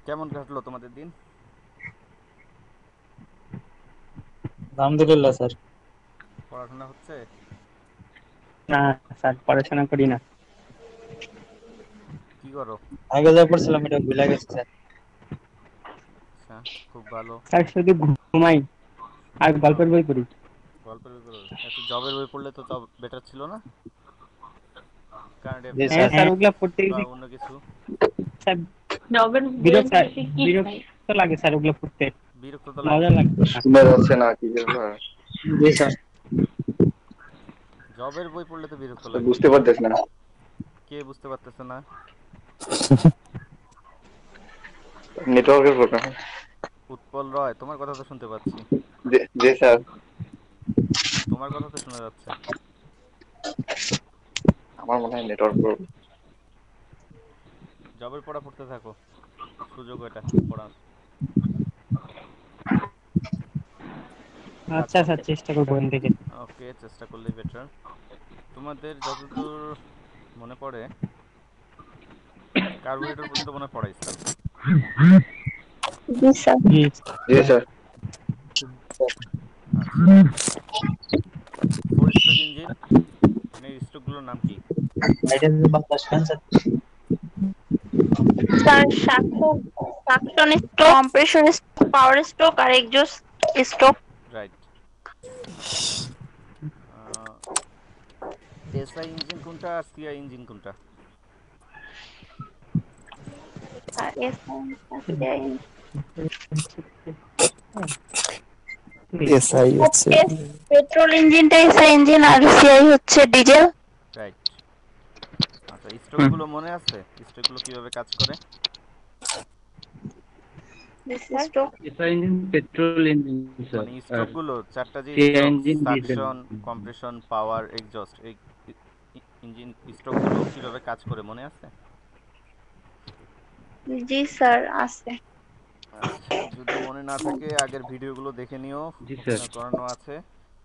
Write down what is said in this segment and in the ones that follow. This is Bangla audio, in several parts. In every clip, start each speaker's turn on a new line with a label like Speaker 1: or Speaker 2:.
Speaker 1: কেমন কাটলো তোমাদের দিন?
Speaker 2: আলহামদুলিল্লাহ স্যার।
Speaker 1: পড়াশোনা হচ্ছে?
Speaker 2: না স্যার, পড়াশোনা করি না।
Speaker 1: কি করো?
Speaker 2: আগে যা পড়ছিলাম এটা ভুলে গেছি স্যার।
Speaker 1: আচ্ছা, খুব ভালো।
Speaker 2: স্যার শুধু ঘুমাই আর
Speaker 1: ঘুমাও?
Speaker 2: গল্পের বই পড়ি।
Speaker 1: গল্পের বই পড়ো? একটু জবের বই পড়লে তো তাও বেটার ছিল না? কারেন্ট
Speaker 2: জি হ্যাঁ
Speaker 1: অ্যাফেয়ার্স
Speaker 2: স্যার, ওগুলা পড়তে
Speaker 1: বা
Speaker 2: গেছি
Speaker 1: অন্য কিছু?
Speaker 2: স্যার। বিরক্ত বিরক্ত লাগে স্যার ওগুলো পড়তে।
Speaker 1: বিরক্ত তো
Speaker 2: মজা
Speaker 1: লাগবেই।
Speaker 2: লাগে না।
Speaker 3: শোনা যাচ্ছে না কি যেন?
Speaker 2: জি স্যার।
Speaker 1: জবের বই পড়লে তো বিরক্ত
Speaker 3: আসলে
Speaker 1: লাগবেই।
Speaker 3: বুঝতে পারতেছ না।
Speaker 1: কে বুঝতে পারতেছে না?
Speaker 3: নেটওয়ার্কের প্রবলেম।
Speaker 1: উৎপল রয়, তোমার কথা তো শুনতে পাচ্ছি।
Speaker 3: জি জি স্যার।
Speaker 1: তোমার কথা তো শোনা যাচ্ছে।
Speaker 3: আমার মনে হয় নেটওয়ার্ক প্রবলেম।
Speaker 1: জবের পড়া পড়তে থাকো, সুযোগ এটা পড়ার।
Speaker 2: আচ্ছা
Speaker 1: আচ্ছা,
Speaker 2: স্যার, চেষ্টা করবো এখান থেকে।
Speaker 1: ওকে, চেষ্টা করলেই বেটার। তোমাদের যতদূর মনে পড়ে, কার্বোরেটর পর্যন্ত মনে হয় পড়াইছিলাম।
Speaker 2: জি স্যার। জি
Speaker 3: জি স্যার।
Speaker 1: আচ্ছা, ফোর স্ট্রোক ইঞ্জিন স্ট্রোকগুলোর নাম কি?
Speaker 2: এটা যদি বাতাস খান sir.
Speaker 4: Sir suction stroke, compression stroke, power stroke আর exhaust stroke.
Speaker 1: Right. SI engine কোনটা আর সিআই ইঞ্জিন কোনটা?
Speaker 4: আর এসআই
Speaker 5: এসআই হচ্ছে
Speaker 4: পেট্রোল ইঞ্জিনটা এসআই ইঞ্জিন আর সিআই হচ্ছে ডিজেল।
Speaker 1: রাইট। আচ্ছা, স্ট্রোকগুলো মনে আছে? স্ট্রোকগুলো কিভাবে কাজ করে?
Speaker 4: Stroke
Speaker 2: SI engine petrol engine sir.
Speaker 1: মানে
Speaker 2: আর
Speaker 1: স্ট্রোকগুলো চারটা যে
Speaker 2: CI
Speaker 1: stroke,
Speaker 2: engine diesel.
Speaker 1: Suction, compression, power, exhaust, এই ইঞ্জিন স্ট্রোকগুলো কিভাবে কাজ করে মনে আছে?
Speaker 4: জি স্যার আছে।
Speaker 1: আচ্ছা, যদি মনে না থাকে আগের ভিডিওগুলো দেখে নিও,
Speaker 2: জি স্যার।
Speaker 1: ওখানে করানো আছে।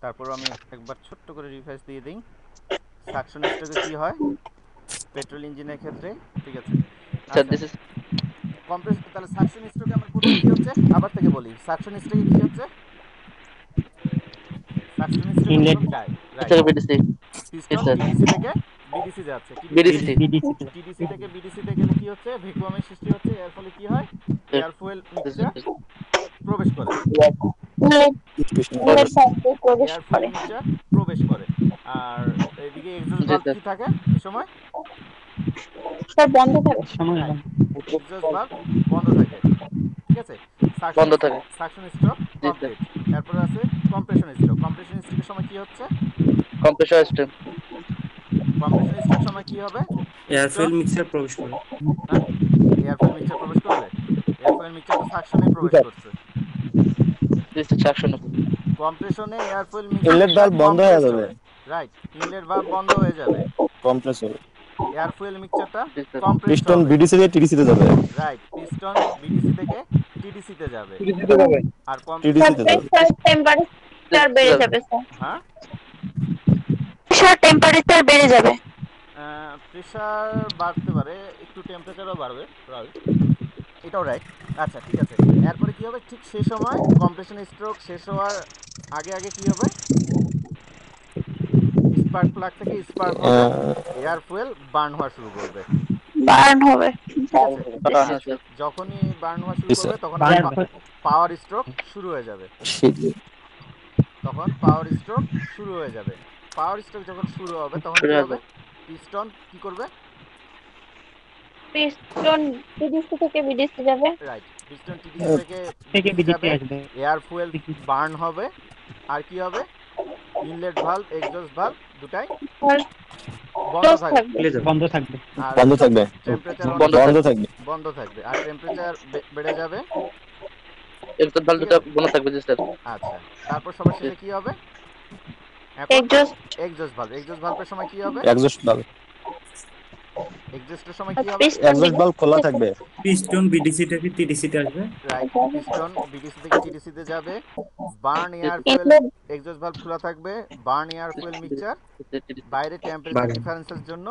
Speaker 1: তারপর আমি একবার ছোট্ট করে রিভাইজ দিয়ে দিই। সাকশন স্ট্রোকে কি হয় পেট্রোল ইঞ্জিনের ক্ষেত্রে? ঠিক আছে।
Speaker 3: স্যার
Speaker 1: আচ্ছা,
Speaker 3: দিস ইজ
Speaker 1: তাহলে সাকশন স্ট্রোকে আমার প্রথম কি হচ্ছে, আবার থেকে বলি, সাকশন স্ট্রোকে কি হচ্ছে? সাকশন স্ট্রোকে
Speaker 2: ইনলেট
Speaker 1: প্রথম চাই, রাইট।
Speaker 3: Sir BDC. জি
Speaker 1: পিস্টন
Speaker 3: স্যার।
Speaker 1: টিডিসি থেকে বিডিসি যাচ্ছে, টিডিসি থেকে
Speaker 3: বিডিসি।
Speaker 2: বিডিসি।
Speaker 1: টিডিসি থেকে বিডিসিতে গেলে কি হচ্ছে, ভ্যাকুয়ামের সৃষ্টি হচ্ছে। এর ফলে কি হয়, এয়ার ফুয়েল মিক্সচার প্রবেশ করে।
Speaker 4: ইনলেট সাইডে প্রবেশ
Speaker 1: এয়ার ফুয়েল
Speaker 4: করে।
Speaker 1: মিক্সচার প্রবেশ করে। আর এদিকে এক্সজস্ট
Speaker 3: জি
Speaker 1: ভালভ
Speaker 3: স্যার।
Speaker 1: কি থাকে এই সময়?
Speaker 4: স্যার বন্ধ থাকে।
Speaker 2: সময়
Speaker 1: রাইট,
Speaker 2: লাগে।
Speaker 1: এক্সজস্ট ভালভ বন্ধ থাকে। ঠিক আছে। সাকশন
Speaker 3: বন্ধ থাকে।
Speaker 1: সাকশন স্ট্রোক
Speaker 3: জি স্যার।
Speaker 1: কমপ্লিট। এরপরে আছে কম্প্রেশন স্ট্রোক। কম্প্রেশন স্ট্রোকের সময় কি হচ্ছে?
Speaker 3: Compressor system.
Speaker 1: কম্প্রেশন স্ট্রোক সময় কি হবে?
Speaker 5: এয়ার
Speaker 1: পিস্টন,
Speaker 5: ফুয়েল মিক্সার প্রবেশ করে।
Speaker 1: হ্যাঁ, এয়ার ফুয়েল মিক্সচার প্রবেশ করবে। এয়ার ফুয়েল মিক্সচার তো সাকশনে
Speaker 3: জি
Speaker 1: প্রবেশ
Speaker 3: স্যার।
Speaker 1: করছে।
Speaker 3: জি স্যার সাকশন।
Speaker 1: কম্প্রেশনে এয়ার ফুয়েল
Speaker 5: ইনলেট
Speaker 1: মিক্সচারটা
Speaker 5: ভালভ বন্ধ হয়ে
Speaker 1: কম্প্রেসড
Speaker 5: যাবে,
Speaker 1: হবে। রাইট, ইনলেট ভালভ বন্ধ হয়ে যাবে।
Speaker 5: কম্প্রেসর।
Speaker 1: এয়ার ফুয়েল মিক্সচারটা
Speaker 3: জি স্যার।
Speaker 1: কম্প্রেসড
Speaker 5: পিস্টন
Speaker 1: হবে।
Speaker 5: বিডিসি থেকে টিডিসিতে যাবে।
Speaker 1: রাইট, পিস্টন বিডিসি থেকে টিডিসিতে যাবে।
Speaker 3: দিতে যাবে।
Speaker 1: আর
Speaker 4: স্যার
Speaker 5: টিডিসিতে
Speaker 1: কম্প্রেশন,
Speaker 5: যাবে।
Speaker 4: প্রেসার টেম্পারেচার বেড়ে যাবে স্যার।
Speaker 1: হ্যাঁ,
Speaker 4: প্রেসার টেম্পারেচার বেড়ে যাবে।
Speaker 1: প্রেশার বাড়তে পারে, একটু টেম্পারেচারও বাড়বে, রাইট, এটাও রাইট। আচ্ছা, ঠিক আছে। এরপরে কি হবে, ঠিক সেই সময় কম্প্রেশন স্ট্রোক শেষ হওয়ার আগে আগে কি হবে, স্পার্ক প্লাগ থেকে স্পার্ক হবে, এয়ার ফুয়েল বার্ন হওয়া শুরু করবে।
Speaker 4: বার্ন হবে।
Speaker 1: ঠিক আছে।
Speaker 4: জি
Speaker 3: হ্যাঁ
Speaker 4: স্যার।
Speaker 3: হ্যাঁ স্যার।
Speaker 1: যখনই বার্ন হওয়া শুরু
Speaker 5: জি স্যার।
Speaker 1: করবে তখন আবার
Speaker 2: বার্ন
Speaker 1: পাওয়ার স্ট্রোক শুরু হয়ে যাবে। তখন পাওয়ার স্ট্রোক শুরু হয়ে যাবে। পাওয়ার স্ট্রোক যখন শুরু হবে তখন কি
Speaker 3: শুরু
Speaker 1: হবে,
Speaker 3: হবে।
Speaker 1: পিস্টন কি করবে?
Speaker 4: পিস্টন টিডিসি থেকে বিডিসি যাবে।
Speaker 1: রাইট, পিস্টন টিডিসি থেকে
Speaker 2: থেকে
Speaker 1: বিডিসি
Speaker 2: বিডিসি
Speaker 1: যাবে,
Speaker 2: আসবে।
Speaker 1: এয়ার ফুয়েল বার্ন হবে। আর কি হবে, ইনলেট ভালভ এক্সজস্ট ভালভ দুটাই
Speaker 4: আর
Speaker 1: বন্ধ
Speaker 4: ক্লোজ
Speaker 1: থাকবে।
Speaker 4: থাকবে।
Speaker 5: খুলে যাবে,
Speaker 2: বন্ধ থাকবে।
Speaker 1: আর
Speaker 5: বন্ধ থাকবে,
Speaker 1: টেম্পারেচার
Speaker 3: বন্ধ
Speaker 5: বন্ধ
Speaker 3: থাকবে।
Speaker 5: থাকবে।
Speaker 1: বন্ধ থাকবে। আর টেম্পারেচার বেড়ে যাবে।
Speaker 3: এক্সট বাল্ব
Speaker 1: ঠিক
Speaker 3: দুটো
Speaker 1: আছে।
Speaker 3: বন্ধ থাকবে জি স্যার।
Speaker 1: আচ্ছা, তারপর সবার
Speaker 3: জি
Speaker 1: শেষে কি হবে এখন?
Speaker 4: Exhaust
Speaker 1: exhaust valve. এক্সজস্ট ভালভের সময় কি হবে?
Speaker 5: Exhaust valve.
Speaker 1: এক্সস্টের সময় কি হবে?
Speaker 5: এক্সস্ট বাল্ব খোলা থাকবে।
Speaker 6: পিস্টন বিডিসি থেকে টিডিসি তে আসবে।
Speaker 1: রাইট, পিস্টন বিডিসি থেকে টিডিসি তে যাবে, burn air fuel exhaust valve খোলা থাকবে, বার্ন এয়ার ফুয়েল মিক্সচার বাইরে টেম্পারেচার ডিফারেন্সের জন্য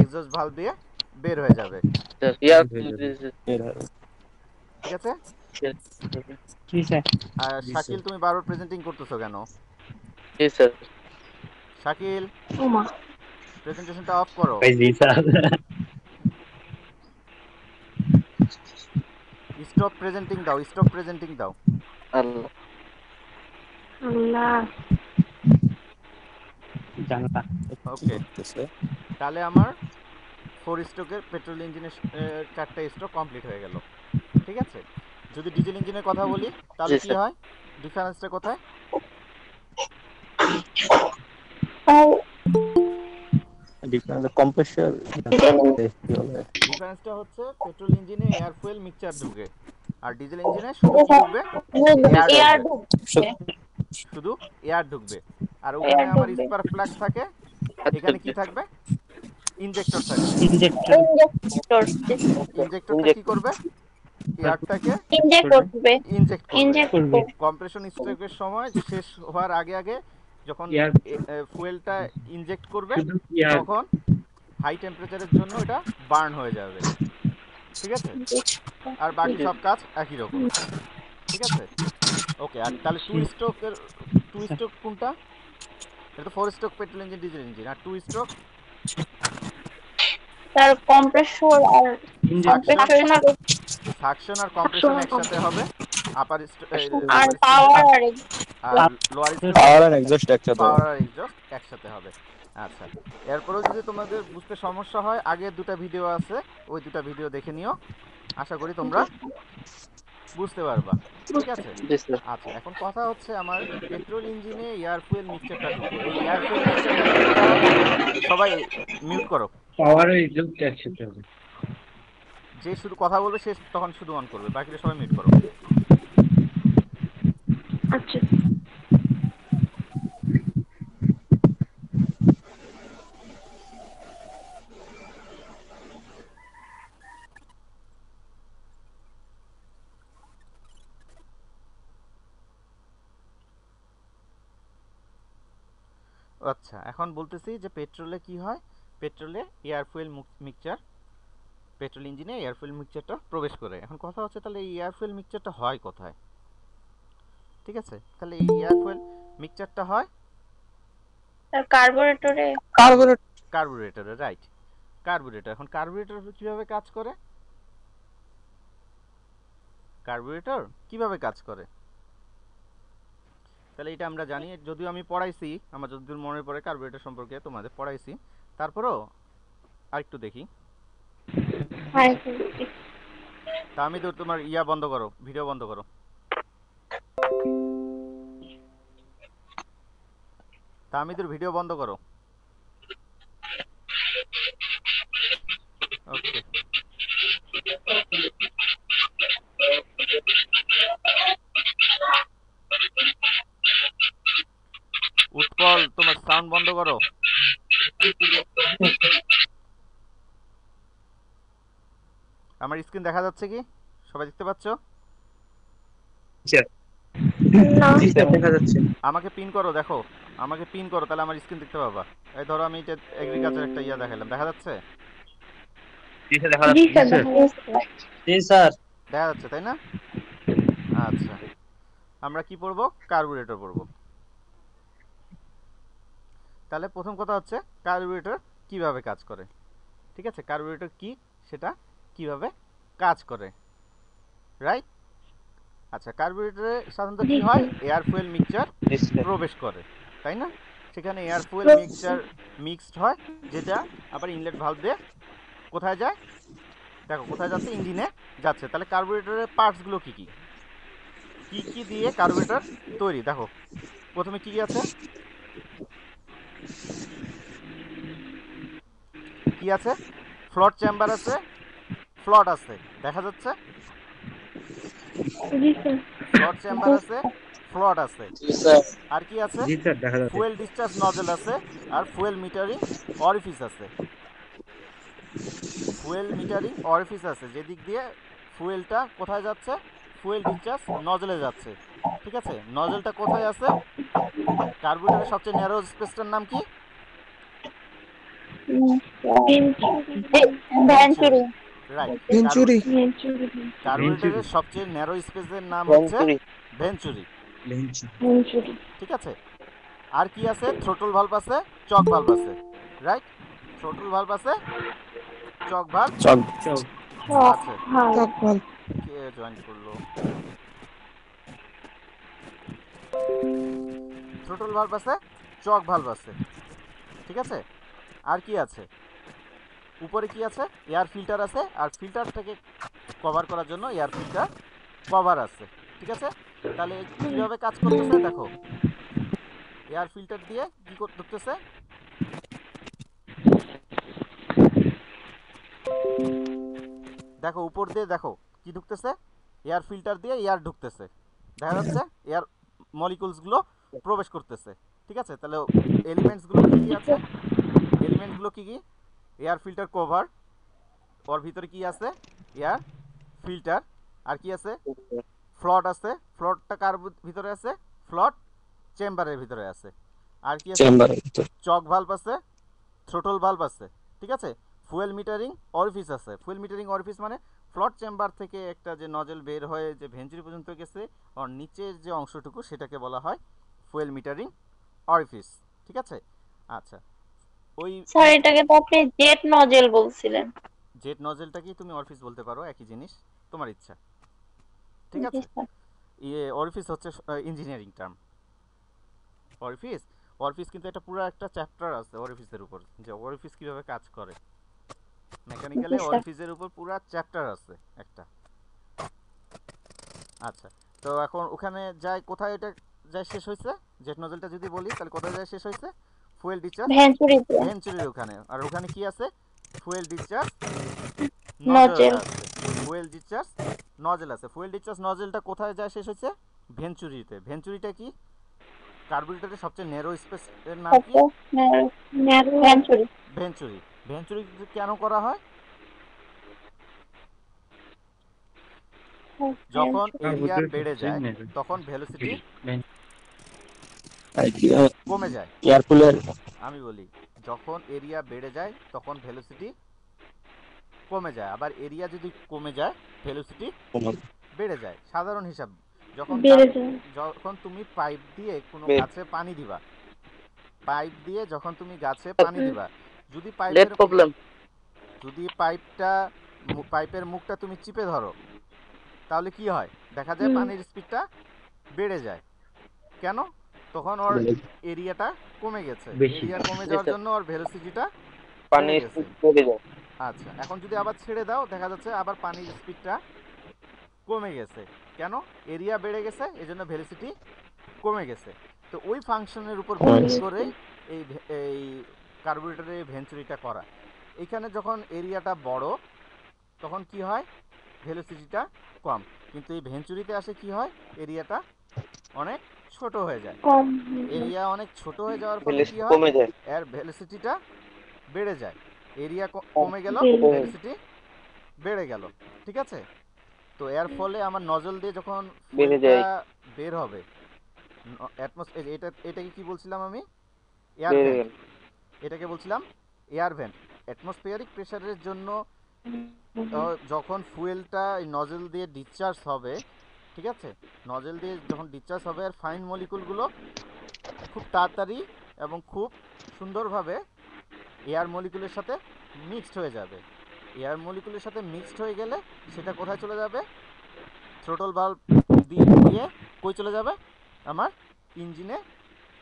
Speaker 1: এক্সস্ট ভালভ দিয়ে বের হয়ে যাবে। ঠিক আছে?
Speaker 2: জি স্যার।
Speaker 1: আর শাকিল তুমি বারবার প্রেজেন্টিং করতেছো কেন?
Speaker 3: জি স্যার।
Speaker 1: শাকিল
Speaker 4: ওমা
Speaker 1: প্রেজেন্টেশনটা অফ করো।
Speaker 2: জি স্যার।
Speaker 1: স্টপ প্রেজেন্টিং দাও, স্টপ প্রেজেন্টিং দাও।
Speaker 3: আল্লাহ
Speaker 4: আল্লাহ
Speaker 2: জানতা।
Speaker 1: ওকে, তাহলে আমার 4 স্ট্রোকের পেট্রোল ইঞ্জিনের 4টা স্ট্রোক কমপ্লিট হয়ে গেল। ঠিক আছে, যদি ডিজেল ইঞ্জিনের কথা বলি তাহলে
Speaker 3: জি,
Speaker 1: কি
Speaker 3: স্যার।
Speaker 1: হয়? ডিফারেন্সটা কোথায়?
Speaker 5: কম্প্রেসর
Speaker 1: ডিফারেন্সটা হচ্ছে পেট্রোল ইঞ্জিনে এয়ার ফুয়েল মিক্সচার ঢুকে, আর ডিজেল ইঞ্জিনে শুধু কি ঢুকবে?
Speaker 4: এয়ার
Speaker 1: শুধু এয়ার ঢুকবে। আর ওখানে আমার স্পার্ক প্লাগ থাকে, এখানে কি থাকবে? ইনজেক্টর থাকবে।
Speaker 2: ইনজেক্টর।
Speaker 1: ইনজেক্টরটা কি করবে? এয়ারটাকে
Speaker 4: ইনজেক্ট করবে
Speaker 1: ইনজেক্ট করবে।
Speaker 4: ইনজেক্ট
Speaker 2: করবে।
Speaker 1: কম্প্রেশন স্ট্রোকের সময় শেষ হওয়ার আগে আগে যখন
Speaker 2: এয়ার
Speaker 1: ফুয়েলটা ইনজেক্ট করবে
Speaker 2: শুধু এয়ার।
Speaker 1: তখন হাই টেম্পারেচারের জন্য এটা বার্ন হয়ে যাবে। ঠিক আছে, আর বাকি সব কাজ একই রকম। ঠিক আছে, ওকে। আর তাহলে টু স্ট্রোক কোনটা? এটা তো 4 stroke petrol engine diesel engine. আর 2 স্ট্রোক
Speaker 4: তার কম্প্রেসর আর
Speaker 1: সাকশন আর কম্প্রেশন একসাথে হবে। আপার
Speaker 4: আর পাওয়ার
Speaker 1: আর লোয়ার
Speaker 5: পাওয়ার আর এক্সস্ট একসাথে।
Speaker 1: পাওয়ার আর এক্সস্ট একসাথে হবে। আচ্ছা, এরপরেও যদি তোমাদের বুঝতে সমস্যা হয়, আগের দুটো ভিডিও আছে, ওই দুটো ভিডিও দেখে নিও। আশা করি তোমরা বুঝতে পারবা। ঠিক আছে,
Speaker 3: জি স্যার।
Speaker 1: আচ্ছা। এখন কথা হচ্ছে আমার পেট্রোল ইঞ্জিনে এয়ার ফুয়েল মিক্সচারটা ঢুকবে। এই এয়ার ফুয়েল মিক্সচারটা ঢুকতে হবে। সবাই মিউট করো।
Speaker 2: পাওয়ার এক্সস্ট একসাথে হবে।
Speaker 1: যে শুধু কথা বলবে সে তখন শুধু অন করবে, বাকিরা সবাই মিউট করো।
Speaker 4: আচ্ছা
Speaker 1: আচ্ছা, এখন বলতেছি যে পেট্রোলে কি হয়? পেট্রোলে এয়ার ফুয়েল মিক্সচার, পেট্রোল ইঞ্জিনে এয়ার ফুয়েল মিক্সচারটা প্রবেশ করে। এখন কথা হচ্ছে তাহলে এই এয়ার ফুয়েল মিক্সচারটা হয় কোথায়? ঠিক আছে, তাহলে এই এয়ার ফুয়েল মিক্সচারটা হয়
Speaker 4: তার কার্বোরেটরে
Speaker 1: কার্বুরেটরে। Right, carburettor. এখন কার্বুরেটর কিভাবে কাজ করে? কার্বুরেটর কিভাবে কাজ করে তাহলে এটা আমরা জানি, যদিও আমি পড়াইছি, আমার যতদূর মনে পড়ে কার্বুরেটর সম্পর্কে তোমাদের পড়াইছি, তারপরেও আরেকটু দেখি। তা আমি তো তোমার বন্ধ করো, ভিডিও বন্ধ করো। তা আমি তোর ভিডিও বন্ধ করো। ওকে, উৎপল তোমার সাউন্ড বন্ধ করো। আমার স্ক্রিন দেখা যাচ্ছে কি? সবাই দেখতে পাচ্ছ?
Speaker 2: দেখা যাচ্ছে।
Speaker 1: আমাকে পিন করো, দেখো আমাকে পিন করো, তাহলে আমার স্ক্রিন দেখতে পাবা। এই ধরো আমি এটা এগ্রিকালচার একটা দেখালাম, দেখা যাচ্ছে?
Speaker 5: জি স্যার।
Speaker 1: দেখা যাচ্ছে তাই না? আচ্ছা, আমরা কি পড়বো? কার্বুরেটর পড়বো। তাহলে প্রথম কথা হচ্ছে কার্বুরেটর কিভাবে কাজ করে। ঠিক আছে, কার্বুরেটর কি সেটা কিভাবে কাজ করে, রাইট? আচ্ছা, কার্বুরেটরে সাধারণত কি হয়? এয়ার ফুয়েল মিক্সচার প্রবেশ করে, তাই না? সেখানে এয়ার ফুয়েল মিক্সচার মিক্সড হয়, যেটা আবার ইনলেট ভালভ দিয়ে কোথায় যায়? দেখো কোথায় যাচ্ছে? ইঞ্জিনে যাচ্ছে। তাহলে কার্বুরেটরের পার্টসগুলো কি কি কি কি দিয়ে কার্বুরেটর তৈরি? দেখো প্রথমে কি আছে? কি আছে? ফ্লট চেম্বার আছে, ফ্লট আছে, দেখা যাচ্ছে? ফ্লট চেম্বার আছে, ফ্লট আছে,
Speaker 3: জি স্যার।
Speaker 1: আর কি আছে?
Speaker 2: জি স্যার দেখা যাচ্ছে।
Speaker 1: ফুয়েল ডিসচার্জ নজল আছে, আর ফুয়েল মিটারিং অরিফিস আছে। ফুয়েল মিটারিং অরিফিস আছে, যেদিক দিয়ে ফুয়েলটা কোথায় যাচ্ছে, ফুয়েল ডিসচার্জ নজলে যাচ্ছে। ঠিক আছে, নজলটা কোথায় আছে, কার্বুরেটরের সবচেয়ে ন্যারো স্পেসটার নাম কি?
Speaker 4: ভেঞ্চুরি।
Speaker 1: রাইট।
Speaker 7: ভেঞ্চুরি।
Speaker 1: কার্বুরেটরের সবচেয়ে ন্যারো স্পেসের নাম হচ্ছে ভেঞ্চুরি।
Speaker 2: ভেঞ্চুরি।
Speaker 1: ঠিক আছে, আর কি আছে, থ্রোটল ভালভ আছে, চক ভালভ আছে। রাইট, থ্রোটল ভালভ আছে, চক ভালভ
Speaker 6: চক
Speaker 1: আছে।
Speaker 7: চকভাল।
Speaker 1: কে জয়েন করলো? থ্রোটল ভালভ আছে, চক ভালভ আছে। ঠিক আছে, আর কি আছে, উপরে কি আছে, এয়ার ফিল্টার আছে, আর ফিল্টারটাকে কভার করার জন্য এয়ার ফিল্টার কভার আছে। ঠিক আছে, তাহলে কীভাবে কাজ করতেছে দেখো, এয়ার ফিল্টার দিয়ে কি করতেছে, দেখো উপর দিয়ে দেখো কি ঢুকতেছে, এয়ার ফিল্টার দিয়ে এয়ার ঢুকতেছে, দেখা যাচ্ছে এয়ার মলিকুলসগুলো প্রবেশ করতেছে। ঠিক আছে, তাহলে এলিমেন্টসগুলো কী কী আছে, এলিমেন্টসগুলো কী কী, এয়ার ফিল্টার কভার, ওর ভিতরে কি আছে, এয়ার ফিল্টার, আর কি আছে, ফ্লট আছে, ফ্লটটা কার ভিতরে আছে, ফ্লট চেম্বারের ভিতরে আছে, আর কি আছে, চক ভালভ আছে, থ্রোটল ভালভ আছে। ঠিক আছে, ফুয়েল মিটারিং অরিফিস আছে। ফুয়েল মিটারিং অরিফিস মানে ফ্লট চেম্বার থেকে একটা যে নজল বের হয়ে যে ভেঞ্চুরি পর্যন্ত গেছে, আর নিচের যে অংশটুকু সেটাকে বলা হয় ফুয়েল মিটারিং অরিফিস। ঠিক আছে, আচ্ছা, ওই
Speaker 4: স্যার এটাকে তো আপনি জেট নজেল বলছিলেন।
Speaker 1: জেট নজেলটা কি তুমি অরিফিস বলতে পারো, একই জিনিস, তোমার ইচ্ছা। ঠিক আছে, অরিফিস হচ্ছে ইঞ্জিনিয়ারিং টার্ম। অরিফিস, অরিফিস কিন্তু এটা পুরো একটা চ্যাপ্টার আছে অরিফিসের উপর, যে অরিফিস কিভাবে কাজ করে। মেকানিক্যালে অরিফিসের উপর পুরো চ্যাপ্টার আছে একটা। আচ্ছা, তো এখন ওখানে যায় কোথায়, এটা যায় শেষ হয়েছে, জেট নজলটা যদি বলি তাহলে কোথায় যায় শেষ হয়েছে, ফুয়েল ডিসচার্জ
Speaker 4: ভেঞ্চুরিতে।
Speaker 1: ভেঞ্চুরির ওখানে। আর ওখানে কি আছে, ফুয়েল ডিসচার্জ
Speaker 4: নজেল।
Speaker 1: আছে, ফুয়েল ডিসচার্জ নজেল আছে। ফুয়েল ডিসচার্জ নজেলটা কোথায় যায় শেষ হয়েছে, ভেঞ্চুরিতে। ভেঞ্চুরিটা কি, কার্বুরেটরের সবচেয়ে ন্যারো স্পেস এর নাম কি,
Speaker 4: ভেঞ্চুরি।
Speaker 1: ভেঞ্চুরি। ভেঞ্চুরি কেন করা হয়, যখন এরিয়া বেড়ে যায় তখন ভেলোসিটি কমে যায়।
Speaker 5: এয়ারকুলার
Speaker 1: আমি বলি, যখন এরিয়া বেড়ে যায় তখন ভেলোসিটি কমে যায়, আবার এরিয়া যদি কমে যায় ভেলোসিটি বেড়ে যায়। সাধারণ হিসাব, যখন যখন তুমি পাইপ দিয়ে কোনো গাছে পানি দিবা, পাইপ দিয়ে যখন তুমি গাছে পানি দিবা, যদি পাইপের যদি পাইপের মুখটা তুমি চিপে ধরো, তাহলে কি হয়, দেখা যায় পানির স্পিডটা বেড়ে যায়। কেন, তখন ওর এরিয়াটা কমে গেছে, এরিয়া কমে যাওয়ার জন্য ওর ভেলোসিটিটা বেড়ে গেছে। আচ্ছা, এখন যদি আবার ছেড়ে দাও, দেখা যাচ্ছে আবার পানির স্পিডটা কমে গেছে। কেন, এরিয়া বেড়ে গেছে, এজন্য ভেলোসিটি কমে গেছে। তো ওই ফাংশনের উপর ভিত্তি করে এই কার্বুরেটরের ভেঞ্চুরিটা করা। এখানে যখন এরিয়াটা বড় তখন কি হয়, ভেলোসিটিটা কম, কিন্তু এই ভেঞ্চুরিতে আসে কি হয়, এরিয়াটা অনেক ছোট হয়ে যায়। এরিয়া অনেক ছোট হয়ে যাওয়ার ফলে কি হয়, এর ভেলোসিটিটা বেড়ে যায়, এরিয়া কমে গেল, ভেলোসিটি বেড়ে গেল। ঠিক আছে, তো এর ফলে আমার নজল দিয়ে যখন ফুয়েলটা বের হবে, এটাকে কি বলছিলাম আমি, এয়ার ভেন্ট, এটাকে বলছিলাম এয়ার ভেন্ট। অ্যাটমসফিয়ারিক প্রেসারের জন্য যখন ফুয়েলটা এই নজল দিয়ে ডিসচার্জ হবে, ঠিক আছে, নজল দিয়ে যখন ডিসচার্জ হবে, আর ফাইন মলিকুলগুলো খুব তাড়াতাড়ি এবং খুব সুন্দরভাবে এয়ার মলিকুলের সাথে মিক্সড হয়ে যাবে। এয়ার মলিকুলের সাথে মিক্সড হয়ে গেলে সেটা কোথায় চলে যাবে, থ্রোটল ভালভ দিয়ে কই চলে যাবে, আমার ইঞ্জিনে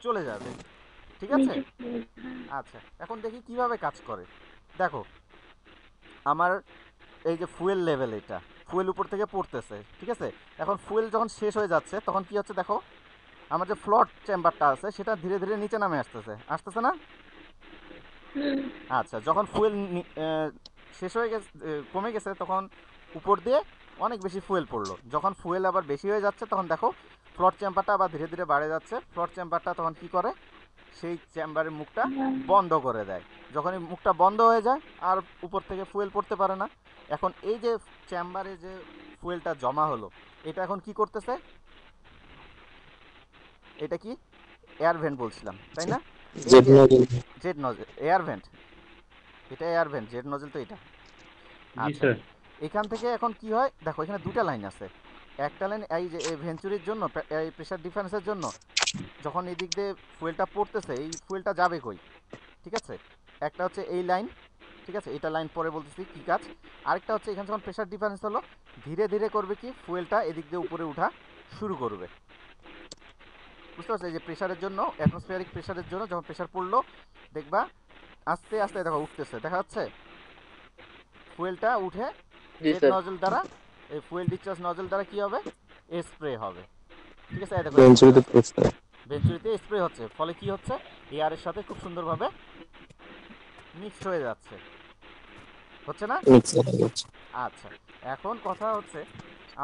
Speaker 1: চলে যাবে। ঠিক আছে, আচ্ছা, এখন দেখি কিভাবে কাজ করে। দেখো, আমার এই যে ফুয়েল লেভেল, এটা ফুয়েল উপর থেকে পড়তেছে। ঠিক আছে, এখন ফুয়েল যখন শেষ হয়ে যাচ্ছে তখন কি হচ্ছে, দেখো আমার যে ফ্লট চেম্বারটা আছে সেটা ধীরে ধীরে নিচে নামে আসতেছে না। আচ্ছা, যখন ফুয়েল শেষ হয়ে গেছে, কমে গেছে, তখন উপর দিয়ে অনেক বেশি ফুয়েল পড়লো। যখন ফুয়েল আবার বেশি হয়ে যাচ্ছে তখন দেখো ফ্লট চেম্বারটা আবার ধীরে ধীরে বাড়ে যাচ্ছে। ফ্লট চেম্বারটা তখন কি করে, সেই চেম্বারের মুখটা বন্ধ করে দেয়। যখনই মুখটা বন্ধ হয়ে যায় আর উপর থেকে ফুয়েল পড়তে পারে না। এখন এই যে চেম্বারে যে ফুয়েলটা জমা হলো, এটা এখন কি করতেছে? এটা কি এয়ার ভেন্ট বলছিলাম, তাই না?
Speaker 5: Z nozzle.
Speaker 1: Jet nozzle, air vent, এটা এয়ার ভেন্ট, জেট নজেল তো এটা।
Speaker 6: জি
Speaker 1: আচ্ছা,
Speaker 6: স্যার।
Speaker 1: এখান থেকে এখন কি হয় দেখো, এখানে দুটা লাইন আছে। একটা লাইন এই যে এই ভেঞ্চুরির জন্য, এই প্রেসার ডিফারেন্সের জন্য যখন এই দিক দিয়ে ফুয়েলটা পড়তেছে, এই ফুয়েলটা যাবে কই, ঠিক আছে? একটা হচ্ছে এই লাইন, ঠিক আছে, এটা লাইন পরে বলতেছি কি কাজ। আরেকটা হচ্ছে এখানে যখন প্রেসার ডিফারেন্স হলো, ধীরে ধীরে করবে কি, ফুয়েলটা এদিক দিয়ে উপরে ওঠা শুরু করবে। বুঝতে পারছো? এই যে প্রেসারের জন্য, অ্যাটমসফিয়ারিক প্রেসারের জন্য যখন প্রেসার পড়লো, দেখবা আস্তে আস্তে দেখো উঠতেছে, দেখা যাচ্ছে ফুয়েলটা উঠে
Speaker 3: জি
Speaker 1: জেট
Speaker 3: স্যার।
Speaker 1: নজল দ্বারা, এই ফুয়েল ডিসচার্জ নজল দ্বারা কি হবে, স্প্রে হবে। ঠিক আছে, এই দেখো
Speaker 5: ভেঞ্চুরিতে পড়ছে।
Speaker 1: ভেঞ্চুরিতে স্প্রে হচ্ছে, ফলে কি হচ্ছে, এয়ারের সাথে খুব সুন্দরভাবে মিক্সড হয়ে যাচ্ছে, হচ্ছে না?
Speaker 5: মিক্স হয়ে গেছে।
Speaker 1: আচ্ছা, এখন কথা হচ্ছে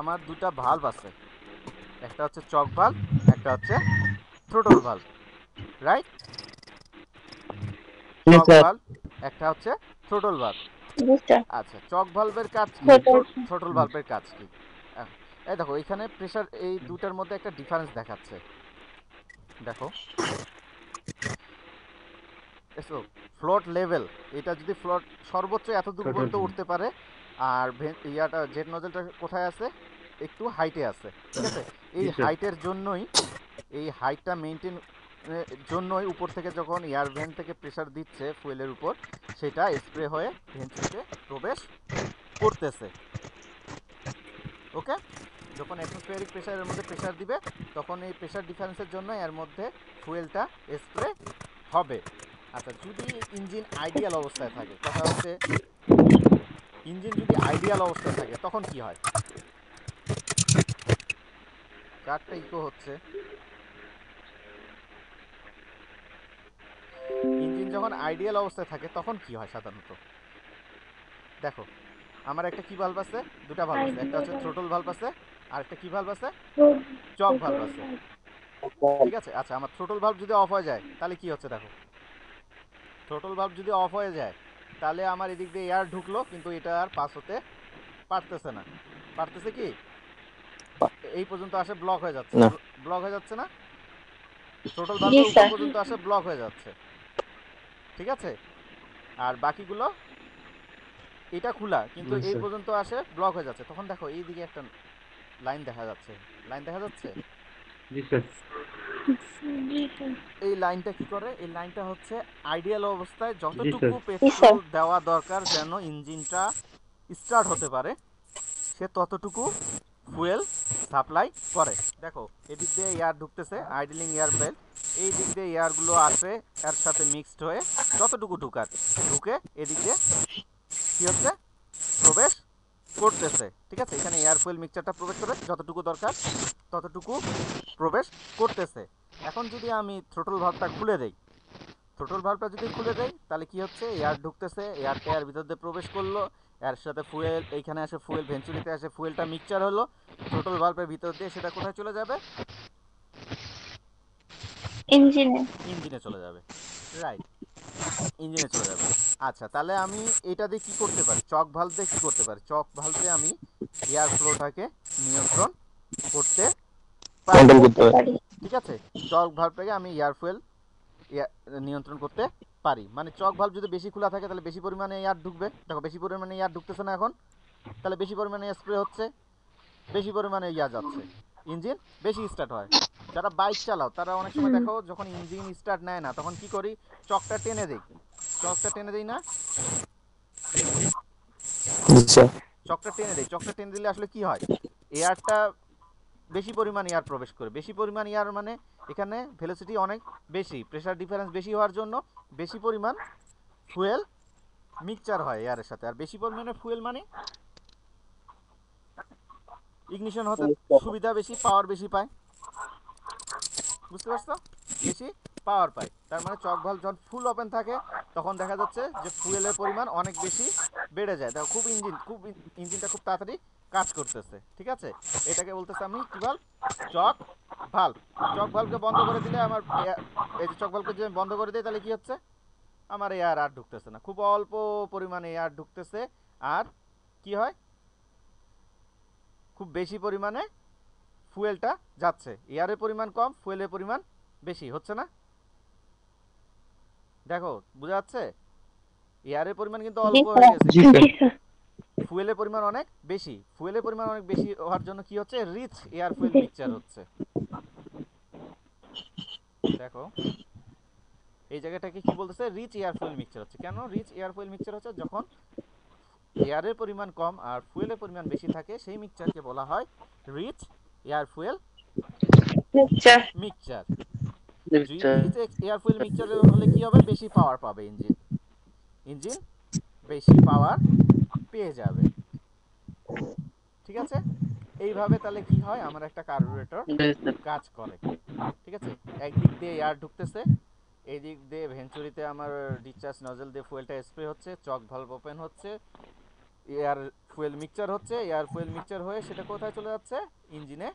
Speaker 1: আমার দুটা ভালভ আছে, একটা হচ্ছে চক ভালভ, একটা হচ্ছে থ্রোটল ভালভ, রাইট?
Speaker 2: জি
Speaker 1: চক
Speaker 2: স্যার।
Speaker 1: ভালভ, একটা হচ্ছে থ্রোটল ভালভ।
Speaker 4: জি স্যার।
Speaker 1: আচ্ছা, চক ভালভের কাজ কি,
Speaker 4: Throttle.
Speaker 1: থ্রোটল ভালভের কাজ কি? আহ, এই দেখো এখানে প্রেসার, এই দুটার মধ্যে একটা ডিফারেন্স দেখাচ্ছে, দেখো এসো ফ্লোট লেভেল, এটা যদি ফ্লোট সর্বোচ্চ এতদূর পর্যন্ত উঠতে পারে, আর ইয়াটা জেট নজলটা কোথায় আছে, একটু হাইটে আছে, ঠিক আছে? এই
Speaker 6: জি স্যার।
Speaker 1: হাইটের জন্যই, এই হাইটটা মেনটেন জন্যই উপর থেকে যখন এয়ার ভেন্ট থেকে প্রেসার দিচ্ছে ফুয়েলের উপর, সেটা স্প্রে হয়ে ভেন্টুরিতে প্রবেশ করতেছে। ওকে, যখন অ্যাটমসফিয়ারিক প্রেসারের মধ্যে প্রেসার দিবে, তখন এই প্রেসার ডিফারেন্সের জন্য এর মধ্যে ফুয়েলটা স্প্রে হবে। আচ্ছা, যদি ইঞ্জিন আইডিয়াল অবস্থায় থাকে, কথা হচ্ছে ইঞ্জিন যদি আইডিয়াল অবস্থায় থাকে তখন কি হয়? কারটা ইকো হচ্ছে। ইঞ্জিন যখন আইডিয়াল অবস্থায় থাকে তখন কি হয় সাধারণত? দেখো, আমার একটা কি ভালভ আছে, দুটা ভালভ আছে, একটা হচ্ছে থ্রোটল ভালভ আছে, আর একটা কি ভালভ আছে, চক ভালভ আছে, ঠিক আছে? আচ্ছা, আমার থ্রোটল ভালভ যদি অফ হয়ে যায় তাহলে কি হচ্ছে দেখো, থ্রোটল ভালভ যদি অফ হয়ে যায় তাহলে আমার এদিক দিয়ে এয়ার ঢুকলো, কিন্তু এটা আর পাস হতে পারতেছে না। পারতেছে কি, এই পর্যন্ত আসে ব্লক হয়ে যাচ্ছে,
Speaker 5: না।
Speaker 1: ব্লক হয়ে যাচ্ছে না, থ্রোটল
Speaker 4: জি
Speaker 1: ভালভের উপর
Speaker 4: স্যার।
Speaker 1: পর্যন্ত আসে ব্লক হয়ে যাচ্ছে, ঠিক আছে? আর বাকিগুলো, এটা খোলা কিন্তু
Speaker 6: জি
Speaker 1: এই
Speaker 6: স্যার।
Speaker 1: পর্যন্ত আসে ব্লক হয়ে যাচ্ছে। তখন দেখো এই দিকে একটা লাইন দেখা যাচ্ছে, লাইন দেখা যাচ্ছে।
Speaker 6: জি স্যার।
Speaker 4: জি স্যার।
Speaker 1: এই লাইনটা কি করে, এই লাইনটা হচ্ছে আইডিয়াল অবস্থায়
Speaker 6: জি
Speaker 1: যতটুকু
Speaker 6: স্যার।
Speaker 1: পেট্রোল দেওয়া দরকার যেন ইঞ্জিনটা স্টার্ট হতে পারে, সে ততটুকু ফুয়েল সাপ্লাই করে। দেখো এদিক দিয়ে এয়ার ঢুকতেছে, আইডলিং এয়ার বেল্ট, এই দিক দিয়ে এয়ারগুলো আসে এর সাথে মিক্সড হয়ে, যতটুকু ঢুকার ঢুকে এদিক দিয়ে কি হচ্ছে, প্রবেশ করতেছে, ঠিক আছে? এখানে এয়ার ফুয়েল মিক্সচারটা প্রবেশ করে যতটুকু দরকার ততটুকু প্রবেশ করতেছে। এখন যদি আমি থ্রোটল ভালভটা খুলে দেই, থ্রোটল ভালভটা যদি খুলে দেই তাহলে কি হচ্ছে, এয়ার ঢুকতেছে, এয়ারটা এর ভিতর দিয়ে প্রবেশ করলো, এর সাথে ফুয়েল এইখানে আসে, ফুয়েল ভেঞ্চুরিতে আসে, ফুয়েলটা মিক্সচার হলো, থ্রোটল ভালভের ভিতর দিয়ে সেটা কোথায় চলে যাবে,
Speaker 4: ইঞ্জিনে।
Speaker 1: ইঞ্জিনে চলে যাবে, রাইট, ইঞ্জিনে চলে যাবে। আচ্ছা, তাহলে আমি এটা দিয়ে কি করতে পারি, চক ভালভ দিয়ে কি করতে পারি, চক ভালভ দিয়ে আমি এয়ার ফ্লোটাকে নিয়ন্ত্রণ করতে পারি,
Speaker 5: কন্ট্রোল করতে
Speaker 4: করতে
Speaker 5: হয়।
Speaker 4: পারি।
Speaker 1: ঠিক আছে? চক ভালভটাকে আমি এয়ার ফুয়েল নিয়ন্ত্রণ করতে পারি। মানে চক ভালভ যদি বেশি খোলা থাকে তাহলে বেশি পরিমাণে এয়ার ঢুকবে, দেখো বেশি পরিমাণে এয়ার ঢুকতেছে না এখন, তাহলে বেশি পরিমাণে স্প্রে হচ্ছে, বেশি পরিমাণে এয়ার যাচ্ছে, ইঞ্জিন বেশি স্টার্ট হয়। যারা বাইক চালাও তারা অনেক সময় দেখো যখন ইঞ্জিন স্টার্ট নেয় না তখন কি করি, চকটা টেনে দিই, চকটা টেনে দিই না,
Speaker 5: আচ্ছা।
Speaker 1: চকটা টেনে দিই, চকটা টেনে দিলে আসলে কি হয়, এয়ারটা বেশি পরিমাণ এয়ার প্রবেশ করে, বেশি পরিমাণ এয়ার মানে এখানে ভেলোসিটি অনেক বেশি, প্রেসার ডিফারেন্স বেশি হওয়ার জন্য বেশি পরিমাণ ফুয়েল মিক্সচার হয় এয়ারের সাথে, আর বেশি পরিমাণে ফুয়েল মানে ইগনিশন হতে সুবিধা বেশি, পাওয়ার বেশি পায়, বুঝতে পারছো? বেশি পাওয়ার পায়, তার মানে চক ভালভ যখন ফুল ওপেন থাকে তখন দেখা যাচ্ছে যে ফুয়েলের পরিমাণ অনেক বেশি বেড়ে যায়, দেখো ইঞ্জিনটা খুব তাড়াতাড়ি কাজ করতেছে, ঠিক আছে? এটাকে বলতেছে আমি কি ভালভ, চক ভালভ। চক ভালভকে বন্ধ করে দিলে আমার এই যে চক ভালভকে যদি আমি বন্ধ করে দিই তাহলে কি হচ্ছে, আমার এয়ার আর ঢুকতেছে না, খুব অল্প পরিমাণে এয়ার ঢুকতেছে, আর কি হয়, খুব বেশি পরিমাণে ফুয়েলটা যাচ্ছে। এয়ারের পরিমাণ কম, ফুয়েলের পরিমাণ বেশি, হচ্ছে না? দেখো বোঝা যাচ্ছে, এয়ারের পরিমাণ কিন্তু
Speaker 4: জি
Speaker 1: অল্প হয়ে
Speaker 4: স্যার
Speaker 1: গেছে,
Speaker 2: জি স্যার।
Speaker 4: জি স্যার
Speaker 1: ফুয়েলের পরিমাণ অনেক বেশি। ফুয়েলের পরিমাণ অনেক বেশি হওয়ার জন্য কি হচ্ছে, রিচ এয়ার ফুয়েল
Speaker 4: জি
Speaker 1: মিক্সচার হচ্ছে। দেখো এই জায়গাটাকে কি বলতেছে, রিচ এয়ার ফুয়েল মিক্সচার হচ্ছে। কেন রিচ এয়ার ফুয়েল মিক্সচার হচ্ছে? যখন এয়ারের পরিমাণ কম আর ফুয়েলের পরিমাণ বেশি থাকে, সেই মিক্সচারকে বলা হয় rich air fuel
Speaker 4: sir
Speaker 1: mixture.
Speaker 3: Mister
Speaker 1: rich air fuel mixture হলে কি হবে, বেশি পাওয়ার পাবে ইঞ্জিন, ইঞ্জিন বেশি পাওয়ার পেয়ে যাবে। ঠিক আছে, এইভাবে তাহলে কি হয়, আমার একটা কার্বুরেটর
Speaker 3: জি স্যার
Speaker 1: কাজ করে। ঠিক আছে, একদিক দিয়ে এয়ার ঢুকতেছে, এই দিক দিয়ে ভেঞ্চুরিতে আমার ডিসচার্জ নজল দিয়ে ফুয়েলটা স্প্রে হচ্ছে, চক ভালভ ওপেন হচ্ছে, এয়ার ফুয়েল মিক্সচার হচ্ছে, এয়ার ফুয়েল মিক্সচার হয়ে সেটা কোথায় চলে যাচ্ছে, ইঞ্জিনে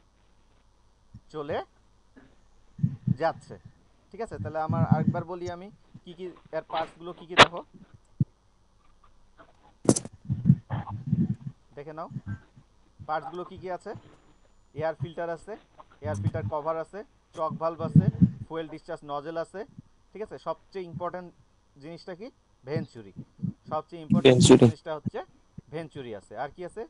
Speaker 1: চলে যাচ্ছে। ঠিক আছে, তাহলে আমার আরেকবার বলি, আমি কি কি এর পার্টসগুলো কি কি দেখো, দেখে নাও পার্টসগুলো কি কি আছে। এয়ার ফিল্টার আছে, এয়ার ফিল্টার কভার আছে, চক ভালভ আছে, ফুয়েল ডিসচার্জ নজেল আছে। ঠিক আছে, সবচেয়ে ইম্পর্টেন্ট জিনিসটা কি, ভেঞ্চুরি। সবচেয়ে ইম্পর্টেন্ট
Speaker 5: ভেঞ্চুরি।
Speaker 1: জিনিসটা হচ্ছে ভেঞ্চুরি আছে। আর কি আছে,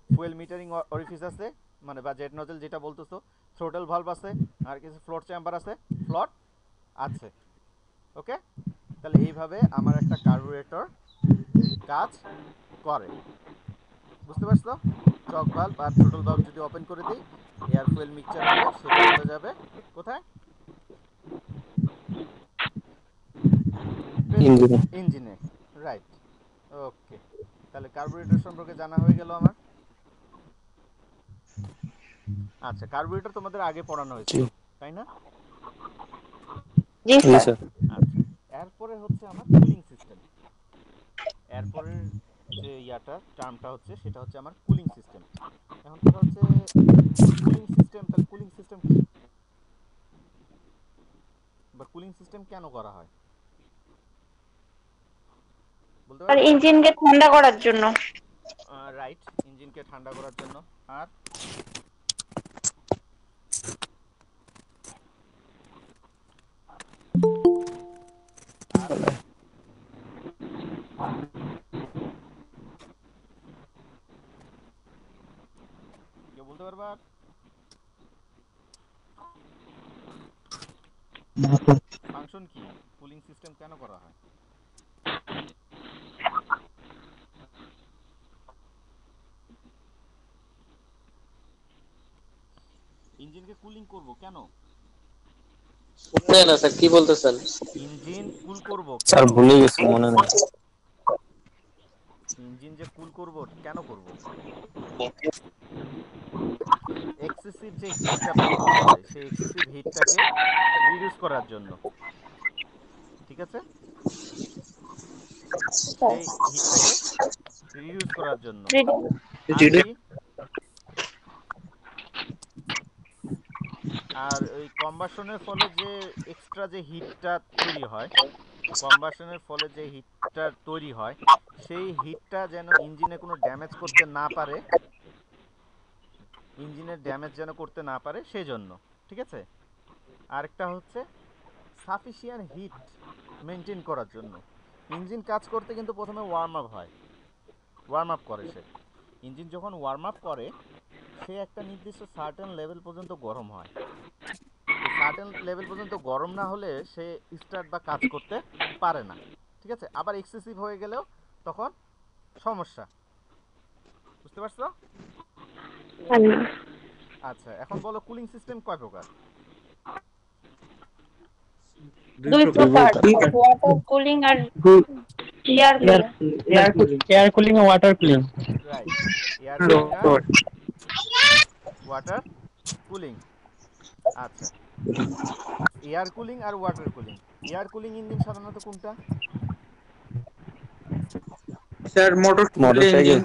Speaker 1: ফুয়েল মিটারিং অরিফিস আছে, মানে বা জেট নজেল যেটা বলতেছো, থ্রোটল ভালভ আছে, আর কিছু ফ্লোট চেম্বার আছে, ফ্লট আছে। ওকে, তাহলে এইভাবে আমার একটা কার্বুরেটর কাজ করে, বুঝতে পারছো? চক ভালভ আর থ্রোটল ভালভ যদি ওপেন করে দিই, এয়ার ফুয়েল মিক্সচার হয়ে সেটা চলে যাবে কোথায়,
Speaker 5: ইঞ্জিনে।
Speaker 1: ইঞ্জিনে। রাইট, ওকে, তাহলে কার্বুরেটর সম্পর্কে জানা হয়ে গেল আমার। আচ্ছা, কার্বুরেটর তোমাদের আগে পড়ানো
Speaker 5: জি
Speaker 1: হয়েছিল তাই না?
Speaker 4: জি
Speaker 5: জি
Speaker 4: স্যার
Speaker 5: স্যার।
Speaker 1: আচ্ছা, এরপরে হচ্ছে আমার কুলিং সিস্টেম। এরপরের যে টার্মটা হচ্ছে সেটা হচ্ছে আমার কুলিং সিস্টেম। এখন কথা হচ্ছে কুলিং সিস্টেম, তাহলে কুলিং সিস্টেম কি, বা কুলিং সিস্টেম কেন করা হয় বলতে
Speaker 4: আর
Speaker 1: পারবা?
Speaker 4: ইঞ্জিনকে ঠান্ডা করার জন্য।
Speaker 1: রাইট, ইঞ্জিনকে ঠান্ডা করার জন্য। আর আর কেউ বলতে পারবা? আর ফাংশন কি, কুলিং সিস্টেম কেন করা হয়? ইঞ্জিনকে কুলিং করব কেন?
Speaker 3: না না স্যার কি বলতেছেন?
Speaker 1: ইঞ্জিন কুল করব
Speaker 5: স্যার
Speaker 1: কেন?
Speaker 5: ভুলে গেছি, মনে নেই।
Speaker 1: ইঞ্জিন যে কুল করব কেন করব? এক্সেসিভ যে হিটটা প্রডিউস হয় সেই এক্সেসিভ হিটটাকে রিডিউস করার জন্য। ঠিক আছে, সেই হিটটাকে রিডিউস করার জন্য। আর কি, আর ওই কম্বাশনের ফলে যে এক্সট্রা যে হিটটা তৈরি হয়, কম্বাশনের ফলে যে হিটটা তৈরি হয় সেই হিটটা যেন ইঞ্জিনে কোনো ড্যামেজ করতে না পারে, ইঞ্জিনের ড্যামেজ যেন করতে না পারে সেই জন্য। ঠিক আছে, আরেকটা হচ্ছে সাফিসিয়েন্ট হিট মেনটেন করার জন্য। ইঞ্জিন কাজ করতে কিন্তু প্রথমে ওয়ার্ম আপ হয়, ওয়ার্ম আপ করে সে। ইঞ্জিন যখন ওয়ার্ম আপ করে সে একটা নির্দিষ্ট সার্টেন লেভেল পর্যন্ত গরম হয়। এই সার্টেন লেভেল পর্যন্ত গরম না হলে সে স্টার্ট বা কাজ করতে পারে না। ঠিক আছে, আবার এক্সেসিভ হয়ে গেলেও তখন সমস্যা, বুঝতে পারছো? আচ্ছা, এখন বলো কুলিং সিস্টেম কয় প্রকার?
Speaker 6: দুই
Speaker 4: দুই
Speaker 6: প্রকার।
Speaker 4: প্রকার,
Speaker 5: দুই
Speaker 4: ওয়াটার কুলিং আর air
Speaker 2: air
Speaker 4: cooling.
Speaker 2: Air air cooling ও water cooling.
Speaker 1: Right, air cooling আর ওয়াটার কুলিং। আচ্ছা, এয়ার কুলিং আর water cooling. Air cooling engine সাধারণত কোনটা?
Speaker 6: Sir motor
Speaker 5: motorcycle.
Speaker 6: ইঞ্জিন।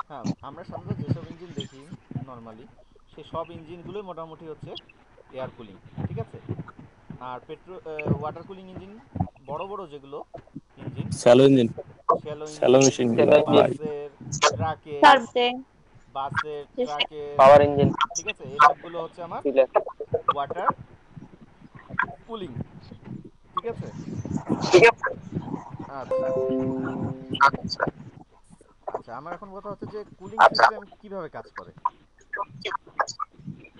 Speaker 1: হ্যাঁ, আমরা সাধারণত যেসব ইঞ্জিন দেখি নর্মালি, সে সব ইঞ্জিনগুলোই মোটামুটি হচ্ছে এয়ার কুলিং। ঠিক আছে, আর ওয়াটার কুলিং ইঞ্জিন বড় বড় যেগুলো engine,
Speaker 5: shallow engine,
Speaker 1: shallow
Speaker 5: shallow
Speaker 1: engine,
Speaker 5: machine
Speaker 3: shallow engine,
Speaker 1: বাসের, ট্রাকের,
Speaker 4: সার্ভে
Speaker 1: ট্রাকের,
Speaker 3: পাওয়ার ইঞ্জিন,
Speaker 1: ঠিক আছে, এসবগুলো হচ্ছে আমার
Speaker 3: চিলার।
Speaker 1: ওয়াটার কুলিং, ঠিক আছে। আচ্ছা আচ্ছা, আমার এখন কথা হচ্ছে যে কুলিং সিস্টেম কিভাবে কাজ করে।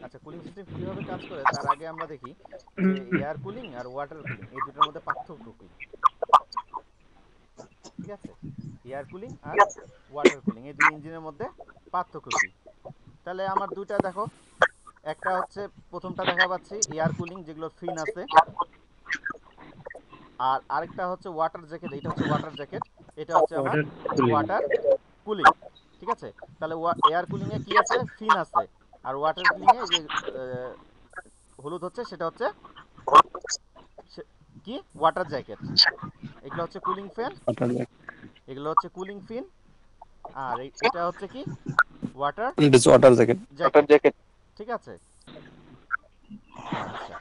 Speaker 1: আচ্ছা, কুলিং সিস্টেম কিভাবে কাজ করে তার আগে আমরা দেখি যে এয়ার কুলিং আর ওয়াটার কুলিং এই দুটোর মধ্যে পার্থক্য কি। ঠিক আছে, এয়ার কুলিং আর ওয়াটার কুলিং এই দুই ইঞ্জিনের মধ্যে পার্থক্য কি। তাহলে আমার দুইটা দেখো, একটা হচ্ছে প্রথমটা দেখা পাচ্ছি এয়ার কুলিং যেগুলো ফিন আছে, আর আরেকটা হচ্ছে ওয়াটার জ্যাকেট, এটা হচ্ছে ওয়াটার জ্যাকেট, এটা হচ্ছে আমার
Speaker 2: ওয়াটার কুলিং।
Speaker 1: Water cooling. ঠিক আছে, তাহলে এয়ার কুলিং এ কি আছে, ফিন আছে, আর ওয়াটার কুলিং এ যে হলুদ হচ্ছে সেটা হচ্ছে কি ওয়াটার জ্যাকেট। এগুলো হচ্ছে কুলিং ফ্যান,
Speaker 5: ওয়াটার
Speaker 1: এগুলো হচ্ছে কুলিং ফিন, আর এটা হচ্ছে কি water
Speaker 5: it is water jacket.
Speaker 3: Water
Speaker 1: jacket.
Speaker 3: Jacket,
Speaker 1: ঠিক আছে, আচ্ছা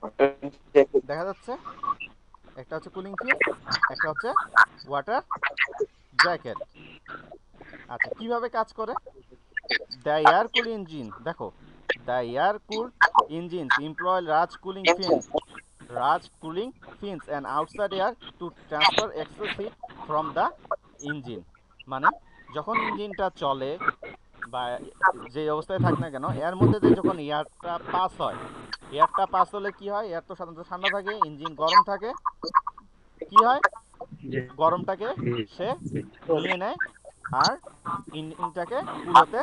Speaker 3: ওয়াটার জ্যাকেট।
Speaker 1: দেখা যাচ্ছে একটা হচ্ছে কুলিং ফিন, একটা হচ্ছে ওয়াটার জ্যাকেট। আচ্ছা, কিভাবে কাজ করে। দ্য এয়ার কুল ইঞ্জিন, দেখো, the air cool engines employ large cooling fins and outside air to transfer excess heat from the engine। মানে যখন ইঞ্জিনটা চলে বা যে অবস্থায় থাক না কেন, এর মধ্যে দিয়ে যখন এয়ারটা পাস হয়, এয়ারটা পাস হলে কি হয়, এয়ার তো সাধারণত ঠান্ডা থাকে, ইঞ্জিন গরম থাকে, কি হয়,
Speaker 2: যে
Speaker 1: গরমটাকে সে নিয়ে নেয় আর ইঞ্জিনটাকে কুল হতে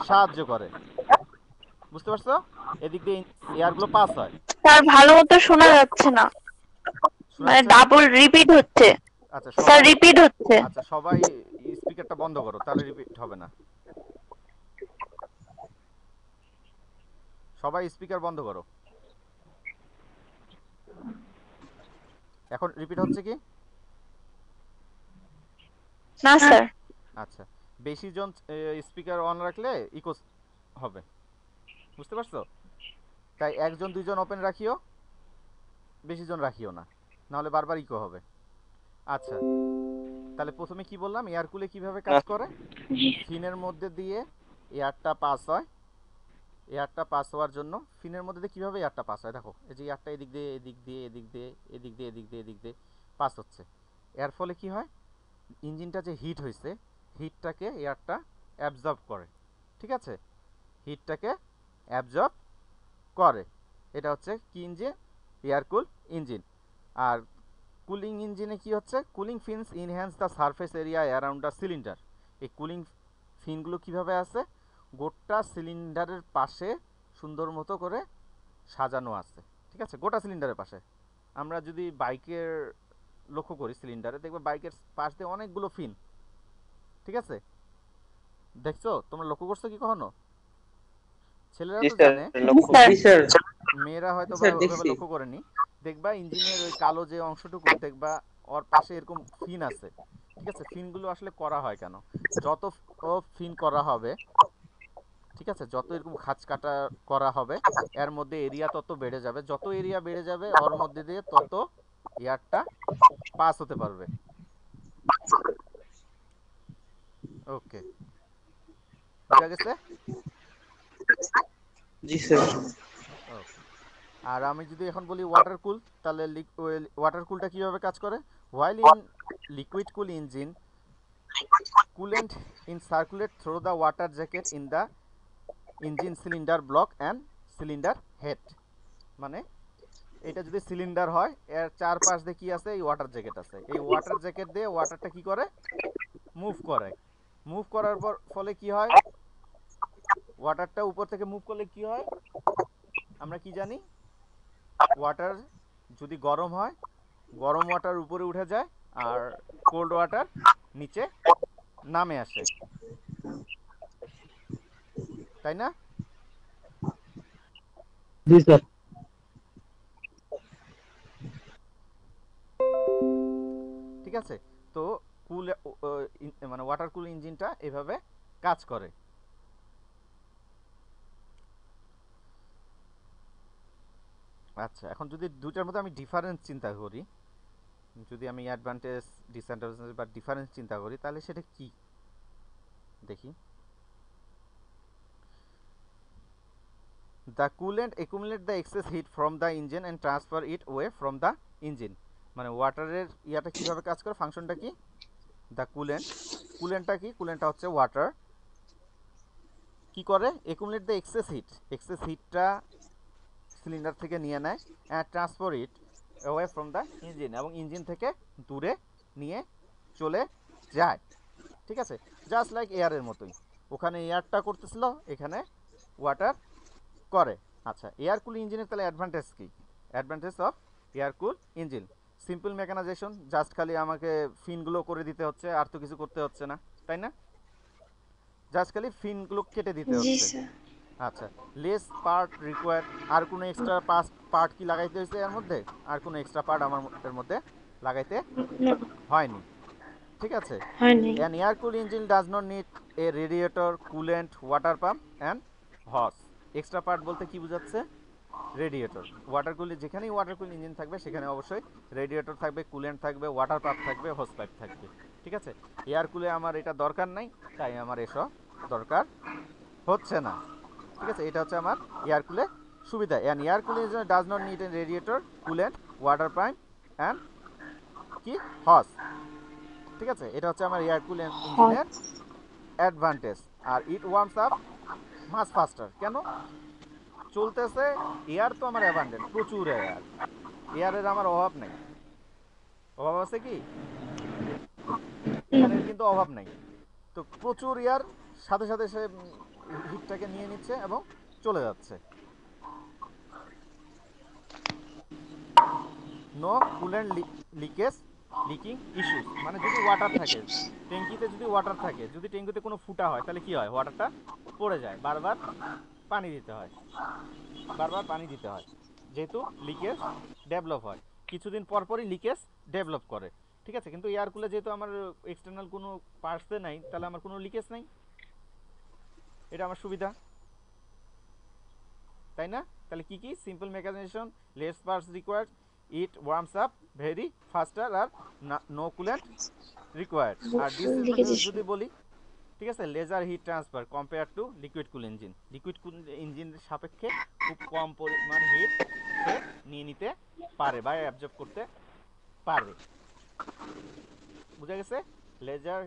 Speaker 1: সাহায্য করে। বুঝতে পারছো, এদিক দিয়ে এয়ারগুলো পাস হয়।
Speaker 4: স্যার ভালো মতো শোনা যাচ্ছে না,
Speaker 1: শোনা
Speaker 4: মানে
Speaker 1: যাচ্ছে না?
Speaker 4: ডাবল রিপিট হচ্ছে।
Speaker 1: আচ্ছা
Speaker 4: স্যার
Speaker 1: সবাই,
Speaker 4: রিপিট হচ্ছে।
Speaker 1: আচ্ছা সবাই স্পিকারটা বন্ধ করো, তাহলে রিপিট হবে না। সবাই স্পিকার বন্ধ করো। এখন রিপিট হচ্ছে কি?
Speaker 4: না স্যার।
Speaker 1: আচ্ছা, বেশি জন স্পিকার অন রাখলে ইকো হবে, বুঝতে পারছো? তাই একজন দুইজন ওপেন রাখিও, বেশি জন রাখিও না, নাহলে বারবার ইকো হবে। আচ্ছা, তাহলে প্রথমে কি বললাম, এয়ার কুলে কিভাবে কাজ করে। ফিনের মধ্যে দিয়ে এয়ারটা পাস হয়, এয়ারটা পাস হওয়ার জন্য ফিনের মধ্যে দিয়ে কীভাবে এয়ারটা পাস হয়, দেখো এই যে এয়ারটা এদিক দিয়ে এদিক দিয়ে এদিক দিয়ে এদিক দিয়ে এদিক দিয়ে এদিক দিয়ে পাস হচ্ছে। এর ফলে কি হয়, ইঞ্জিনটা যে হিট হয়েছে, হিটটাকে এয়ারটা অ্যাবজর্ব করে। ঠিক আছে, হিটটাকে অ্যাবজর্ব করে, এটা হচ্ছে কি ইঞ্জিন, এয়ার কুল ইঞ্জিন। আর কুলিং ইঞ্জিনে কি হচ্ছে, cooling fins enhance the surface area around the cylinder. এই কুলিং ফিনগুলো কিভাবে আছে, গোটা সিলিন্ডারের পাশে সুন্দর মতো করে সাজানো আছে। ঠিক আছে, গোটা সিলিন্ডারের পাশে। আমরা যদি বাইকের লক্ষ্য করি, সিলিন্ডারে দেখবে বাইকের পাশ দিয়ে অনেকগুলো ফিন। ঠিক আছে, দেখছো তোমরা, লক্ষ্য করছো কি কখনো? ছেলেরা
Speaker 3: জি
Speaker 1: তো
Speaker 3: স্যার,
Speaker 1: জানে,
Speaker 3: লক্ষ্য।
Speaker 6: জি স্যার,
Speaker 1: মেয়েরা হয়তো
Speaker 6: স্যার
Speaker 1: ওইভাবে
Speaker 6: দেখছি।
Speaker 1: লক্ষ্য করেনি। দেখবা ইঞ্জিনের ওই কালো যে অংশটুকু, দেখবা ওর পাশে এরকম ফিন আছে। ঠিক আছে, ফিনগুলো আসলে করা হয় কেন, যত ফিন করা হবে, ঠিক আছে, যত এরকম খাঁজ কাটা করা হবে, এর মধ্যে এরিয়া তত বেড়ে যাবে, যত এরিয়া বেড়ে যাবে ওর মধ্যে দিয়ে তত এয়ারটা পাস হতে পারবে। ওকে, বুঝা গেছে?
Speaker 6: জি স্যার।
Speaker 1: ওকে, আর আমি যদি এখন বলি ওয়াটার কুল, তাহলে ওয়াটার কুলটা কীভাবে কাজ করে। While in liquid cool engine, coolant in circulate through the water jacket in the engine cylinder block and cylinder head। মানে এটা যদি সিলিন্ডার হয়, এর চারপাশ দিয়ে কি আছে, এই ওয়াটার জ্যাকেট আছে, এই ওয়াটার জ্যাকেট দিয়ে ওয়াটারটা কি করে, মুভ করে। মুভ করার পর ফলে কি হয়, ওয়াটারটা উপর থেকে মুভ করলে কি হয়, আমরা কি জানি, ওয়াটার যদি গরম হয়, গরম ওয়াটার উপরে উঠে যায় আর কোল্ড ওয়াটার নিচে নামে আসে, তাই না?
Speaker 2: জি স্যার।
Speaker 1: ঠিক আছে, তো কুল মানে ওয়াটার কুল ইঞ্জিনটা এভাবে কাজ করে। আচ্ছা, এখন যদি দুইটার মধ্যে আমি ডিফারেন্স চিন্তা করি, যদি আমি অ্যাডভান্টেজ ডিসঅ্যাডভান্টেজ বা ডিফারেন্স চিন্তা করি তাহলে সেটা কি দেখি। The coolant accumulate the excess heat from the engine and transfer it way from the engine. মানে ওয়াটারের ইয়াটা কীভাবে কাজ করে, ফাংশনটা কি, দ্য কুলেন্টটা কি, কুলেন্টটা হচ্ছে ওয়াটার, কি করে, একুমুলেট দ্য এক্সেস হিটটা সিলিন্ডার থেকে নিয়ে নেয়, and transfer it away from the engine, এবং ইঞ্জিন থেকে দূরে নিয়ে চলে যায়। ঠিক আছে, জাস্ট লাইক এয়ারের মতোই, ওখানে এয়ারটা করতেছিল, এখানে ওয়াটার করে। আচ্ছা, এয়ার কুল ইঞ্জিনের তাহলে অ্যাডভান্টেজ কি, advantage of air cool engine, simple mechanisation, just খালি আমাকে ফিনগুলো করে দিতে হচ্ছে, আর তো কিছু করতে হচ্ছে না, তাই না, জাস্ট খালি ফিনগুলো কেটে দিতে
Speaker 4: জি
Speaker 1: হচ্ছে।
Speaker 4: স্যার।
Speaker 1: আচ্ছা, লেস পার্ট রিকোয়ার, আর কোনো এক্সট্রা পার্ট কি লাগাইতে হয়েছে এর মধ্যে, আর কোনো এক্সট্রা পার্ট আমার এর মধ্যে লাগাইতে হয়নি। ঠিক আছে,
Speaker 4: হয়নি।
Speaker 1: an air cooled engine does not need a radiator, coolant, water pump and hose। Extra part বলতে কি বোঝাচ্ছে, রেডিয়েটর, ওয়াটার কুল, যেখানেই ওয়াটার কুল ইঞ্জিন থাকবে সেখানে অবশ্যই রেডিয়েটর থাকবে, কুলেন্ট থাকবে, ওয়াটার পাম্প থাকবে, হোস পাইপ থাকবে। ঠিক আছে, এয়ার কুলে আমার এটা দরকার নাই, তাই আমার এসব দরকার হচ্ছে না। ঠিক আছে, এটা হচ্ছে আমার এয়ার কুলে সুবিধা। An air cool engine does not need a radiator, coolant, water pump and কি হস। ঠিক আছে, এটা হচ্ছে আমার এয়ার কুল ইঞ্জিনের অ্যাডভান্টেজ। আর ইট ওয়ার্মস আপ মাস ফাস্টার, কেন, চলতেছে এয়ার তো আমার অ্যাবান্ডেন্ট, প্রচুর এয়ার, এয়ারের আমার অভাব নাই, অভাব আছে কি, এখানের কিন্তু অভাব নাই, তো প্রচুর এয়ার, সাথে সাথে সে হিটটাকে নিয়ে নিচ্ছে এবং চলে যাচ্ছে। নো কুলেন্ট লিকিং ইস্যুস, মানে যদি ওয়াটার থাকে ট্যাঙ্কিতে, যদি ওয়াটার থাকে, যদি ট্যাঙ্কিতে কোনো ফুটা হয় তাহলে কি হয়, ওয়াটারটা পড়ে যায়, বারবার পানি দিতে হয়, বারবার পানি দিতে হয়, যেহেতু লিকেজ ডেভেলপ হয়, কিছুদিন পরপরই লিকেজ ডেভেলপ করে। ঠিক আছে, কিন্তু এয়ার কুলে যেহেতু আমার এক্সটার্নাল কোনো পার্টসে নাই, তাহলে আমার কোনো লিকেজ নাই, এটা আমার সুবিধা, তাই না। তাহলে কি কি, simple mechanisation, less parts required, it warms up very faster, আর নো কুলেন্ট রিকোয়ার্ড। আর ডিসঅ্যাডভান্টেজ যদি বলি, ঠিক আছে, lesser heat transfer compare to liquid cool engine, liquid cool ইঞ্জিনের সাপেক্ষে খুব কম পরিমাণ হিট সে নিয়ে নিতে পারে বা অ্যাবজর্ব করতে পারে। বুঝা গেছে, লেজার।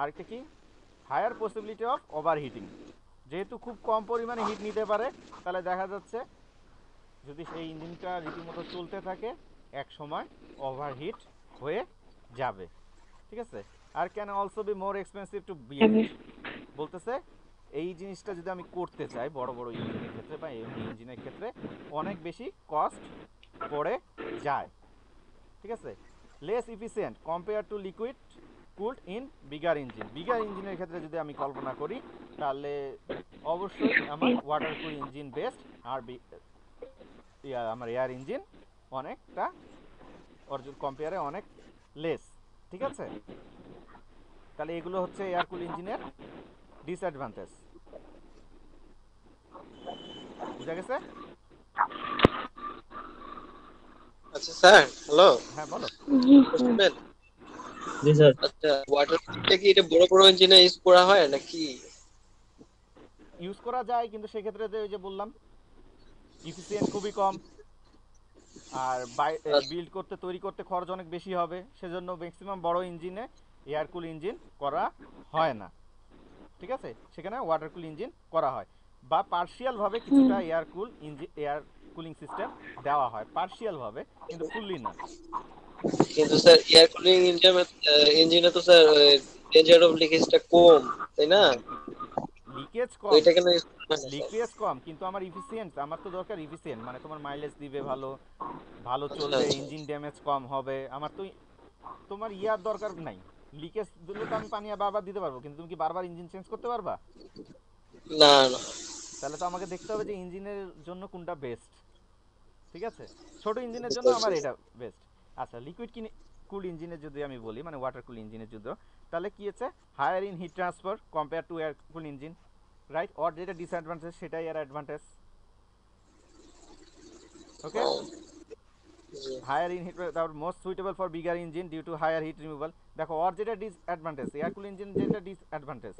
Speaker 1: আরেকটা কি, হায়ার পসিবিলিটি অফ ওভারহিটিং, যেহেতু খুব কম পরিমাণে হিট নিতে পারে, তাহলে দেখা যাচ্ছে যদি সেই ইঞ্জিনটা রীতিমতো চলতে থাকে এক সময় ওভারহিট হয়ে যাবে। ঠিক আছে, আর can also be more expensive to build, বলতেছে এই জিনিসটা যদি আমি করতে চাই বড় বড় ইঞ্জিনের ক্ষেত্রে বা এমনি ইঞ্জিনের ক্ষেত্রে অনেক বেশি কস্ট পড়ে যায়। ঠিক আছে, less efficient compare to liquid cooled in bigger engine, bigger ইঞ্জিনের ক্ষেত্রে যদি আমি কল্পনা করি তাহলে অবশ্যই আমার ওয়াটার কুল ইঞ্জিন বেস্ট, আর আমার এয়ার ইঞ্জিন অনেকটা অর্জন কম্পেয়ারে অনেক লেস। ঠিক আছে, তাহলে এগুলো হচ্ছে এয়ার কুল ইঞ্জিনের ডিসঅ্যাডভান্টেজ। বুঝা গেছে?
Speaker 3: আচ্ছা স্যার, হ্যালো,
Speaker 1: হ্যাঁ বলো।
Speaker 3: শুনবেন?
Speaker 6: জি স্যার।
Speaker 3: আচ্ছা, ওয়াটার পাম্পটা কি এটা বড় বড় ইঞ্জিনে ইউজ করা হয় নাকি?
Speaker 1: ইউজ করা যায়, কিন্তু সেক্ষেত্রে যে ওই যে বললাম ইফিসিয়েন্ট খুবই কম, আর বিল্ড করতে তৈরি করতে খরচ অনেক বেশি হবে, সেজন্য ম্যাক্সিমাম বড় ইঞ্জিনে এয়ার কুল ইঞ্জিন করা হয় না। ঠিক আছে, সেখানে ওয়াটার কুল ইঞ্জিন করা হয়, বা পার্শিয়ালভাবে কিছুটা এয়ার কুলিং সিস্টেম দেওয়া হয়, পার্শিয়ালভাবে, কিন্তু ফুললি না।
Speaker 3: কিন্তু স্যার এয়ার কুলিং ইঞ্জিনে তো স্যার ডেঞ্জার অফ লিকেজটা কম, তাই না?
Speaker 1: হ্যাঁ, লিকেজ
Speaker 3: তো
Speaker 1: কম,
Speaker 3: এটা কেন use করা হয় না, স্যার?
Speaker 1: লিকেজ কম, কিন্তু আমার ইফিসিয়েন্ট, আমার তো দরকার ইফিসিয়েন্ট, মানে তোমার মাইলেজ দিবে ভালো, ভালো
Speaker 3: আচ্ছা
Speaker 1: চলবে,
Speaker 3: আচ্ছা।
Speaker 1: ইঞ্জিন ড্যামেজ কম হবে, আমার তো তোমার ইয়ার দরকার নাই, লিকেজ দিলে তো আমি পানি বারবার দিতে পারবো, কিন্তু তুমি কি বারবার ইঞ্জিন চেঞ্জ করতে পারবা?
Speaker 3: না না।
Speaker 1: তাহলে তো আমাকে দেখতে হবে যে ইঞ্জিনের জন্য কোনটা বেস্ট। ঠিক আছে, ছোট ইঞ্জিনের
Speaker 3: বুঝতে
Speaker 1: জন্য
Speaker 3: পারছি।
Speaker 1: আমার এটা বেস্ট। আচ্ছা, লিকুইড কুল ইঞ্জিনের যদি আমি বলি, মানে ওয়াটার কুল ইঞ্জিনের যুদ্ধ, তাহলে কি হচ্ছে, higher in heat transfer compare to air cool engine, right, or যেটা ডিসঅ্যাডভান্টেজ সেটাই এর advantage. Okay, higher in heat তারপর most suitable for bigger engine due to higher heat removal. দেখো ওর যেটা ডিসঅ্যাডভান্টেজ, এয়ার কুল ইঞ্জিন যেটা ডিসঅ্যাডভান্টেজ,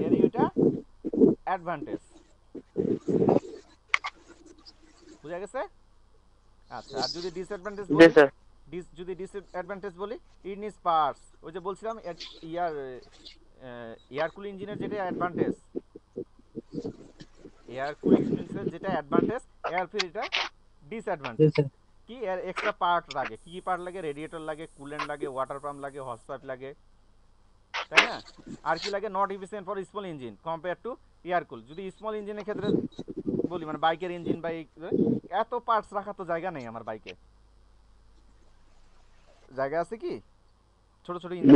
Speaker 1: এর এটা অ্যাডভান্টেজ। বুঝা গেছে? আচ্ছা, আর যদি ডিসঅ্যাডভান্টেজ
Speaker 3: জি
Speaker 1: বলি,
Speaker 3: স্যার।
Speaker 1: যদি ডিসঅ্যাডভান্টেজ বলি, ইট নিজ পার্টস। ওই যে বলছিলাম ইয়ার এয়ার কুল ইঞ্জিনের যেটা অ্যাডভান্টেজ, এয়ার কুল ইঞ্জিনের যেটা অ্যাডভান্টেজ, এয়ার ফির এটা ডিসঅ্যাডভান্টেজ। কি এর এক্সট্রা পার্ট লাগে, কি কি পার্ট লাগে? রেডিয়েটর লাগে, কুলেন্ট লাগে, ওয়াটার পাম্প লাগে, হস পাইপ লাগে, তাই না? আর কি লাগে? Not efficient for small engine compare to air কুল। যদি স্মল ইঞ্জিনের ক্ষেত্রে বলি, মানে বাইকের ইঞ্জিন, বাইক এত পার্টস রাখার তো জায়গা নেই আমার বাইকে। জায়গা আছে কি? ছোট ছোট ইঞ্জিন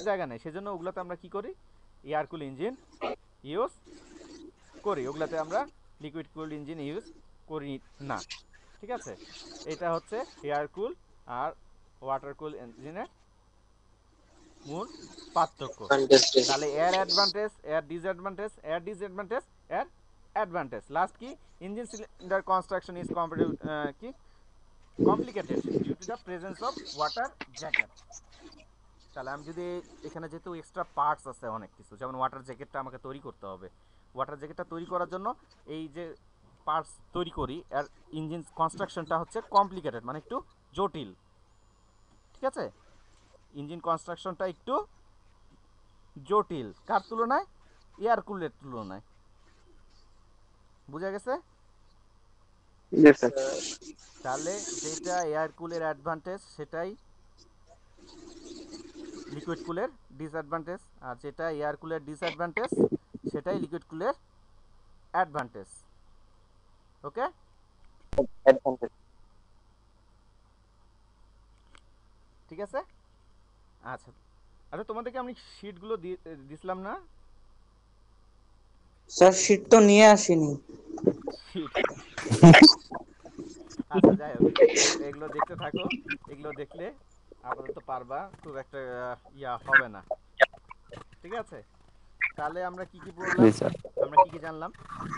Speaker 1: জায়গা নেই, সেজন্য ওগুলাতে আমরা কি করি? এয়ার কুল ইঞ্জিন ইউজ করি। ওগুলাতে আমরা লিকুইড কুল ইঞ্জিন ইউজ করি না। ঠিক আছে? এটা হচ্ছে এয়ার কুল আর ওয়াটার কুল ইঞ্জিনের মূল পার্থক্য। তাহলে air advantage, air disadvantage, air disadvantage, air advantage. Last কি? ইঞ্জিন সিলিন্ডার কনস্ট্রাকশন ইজ কি complicated due to the presence of water jacket. তাহলে আমি যদি এখানে যেহেতু এক্সট্রা পার্টস আছে অনেক কিছু, যেমন ওয়াটার জ্যাকেটটা আমাকে তৈরি করতে হবে। ওয়াটার জ্যাকেটটা তৈরি করার জন্য এই যে পার্টস তৈরি করি, আর ইঞ্জিন কনস্ট্রাকশনটা হচ্ছে কমপ্লিকেটেড, মানে একটু জটিল। ঠিক আছে? ইঞ্জিন কনস্ট্রাকশনটা একটু জটিল কার তুলনায়? এয়ার কুলের তুলনায়। বুঝা গেছে? তাহলে যেটা এয়ার কুলের অ্যাডভান্টেজ সেটাই লিকুইড কুলের ডিসঅ্যাডভান্টেজ, আর যেটা এয়ার কুলের ডিসঅ্যাডভান্টেজ সেটাই লিকুইড কুলের অ্যাডভান্টেজ। ওকে? ঠিক আছে? আচ্ছা, আরে তোমাদেরকে আমি শিটগুলো দিছিলাম না?
Speaker 6: স্যার শীট তো নিয়ে আসিনি।
Speaker 1: শিট। আচ্ছা, যাই হোক, এগুলো দেখতে থাকো। এগুলো দেখলে আপাতত পারবা, খুব একটা হবে না। ঠিক আছে? তাহলে আমরা কি কি পড়লাম?
Speaker 5: জি স্যার।
Speaker 1: আমরা কি কি জানলাম?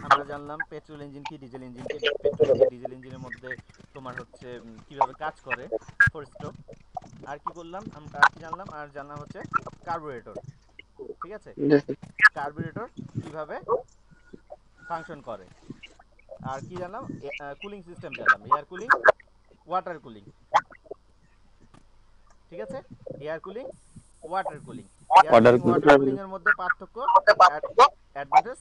Speaker 1: আমরা জানলাম পেট্রোল ইঞ্জিন কি, ডিজেল ইঞ্জিন কি। পেট্রোল ইঞ্জিন ডিজেল ইঞ্জিনের মধ্যে তোমার হচ্ছে কিভাবে কাজ করে, ফোর স্ট্রোক। আর কি বললাম আমরা? আর কি জানলাম? আর জানলাম হচ্ছে কার্বোরেটর। ঠিক আছে? কার্বোরেটর কিভাবে ফাংশন করে। আর কি জানলাম? কুলিং সিস্টেম জানলাম, এয়ার কুলিং, ওয়াটার কুলিং। ঠিক আছে? Air cooling, water cooling. Air cooling, water cooling এর মধ্যে পার্থক্য, অ্যাডভান্টেজ,